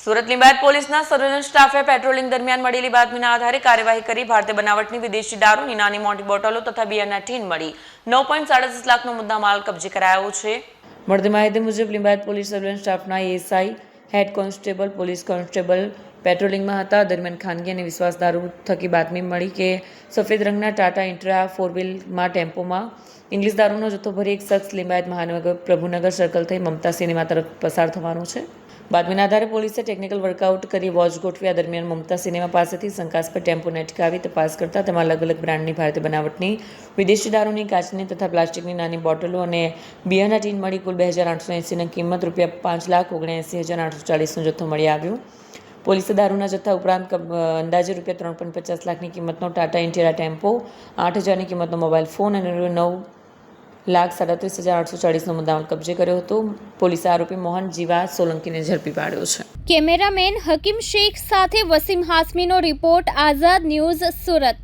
સુરત લિંબાયત પોલીસના સર્વેલન્સ સ્ટાફે પેટ્રોલિંગ દરમિયાન મળેલી બાતમીના આધારે કાર્યવાહી કરી ભારતીય બનાવટની વિદેશી દારૂની નાની મોટી બોટલો તથા બિયરના ટીન મળી 9.37 લાખનો મુદ્દામાલ કબજે કરાયો છે। મળતી માહિતી મુજબ લિંબાયત પોલીસ સર્વેલન્સ સ્ટાફના ASI, head constable, police constable પેટ્રોલિંગમાં હતા। દરમિયાન ખાનગી અને વિશ્વાસ દારૂ થકી બાતમી મળી કે સફેદ રંગના ટાટા ઇન્ટ્રા 4 ટેમ્પોમાં ઇંગ્લિશ દારૂનો જથ્થો ભરી એક શખ્સ લિંબાયત મહાનગર પ્રભુનગર સર્કલ થઈ મમતા સિનેમા તરફ પસાર થવાનો છે। બાતમીના આધારે પોલીસે ટેકનિકલ વર્કઆઉટ કરી વોચ ગોઠવી આ દરમિયાન મમતા સિનેમા પાસેથી શંકાસ્પદ ટેમ્પોને અટકાવી તપાસ કરતા તેમાં અલગ અલગ બ્રાન્ડની ભારતીય બનાવટની વિદેશી દારૂની કાચની તથા પ્લાસ્ટિકની નાની બોટલો અને બિયરના ટીન મળી કુલ 2,880ની કિંમત ₹5,79,840નો જથ્થો મળી આવ્યો। પોલીસે દારૂના જથ્થા ઉપરાંત અંદાજે ₹3.50 લાખની કિંમતનો ટાટા ઇન્ટિરા ટેમ્પો, 8,000ની કિંમતનો મોબાઈલ ફોન અને ₹9,37,840નો મુદ્દામાલ કબજે કર્યો હતો। પોલીસે આરોપી મોહન જીવા સોલંકીને ઝડપી પાડ્યો છે। કેમેરામેન હકીમ શેખ સાથે વસીમ હાસમીનો રિપોર્ટ, આઝાદ ન્યૂઝ, સુરત।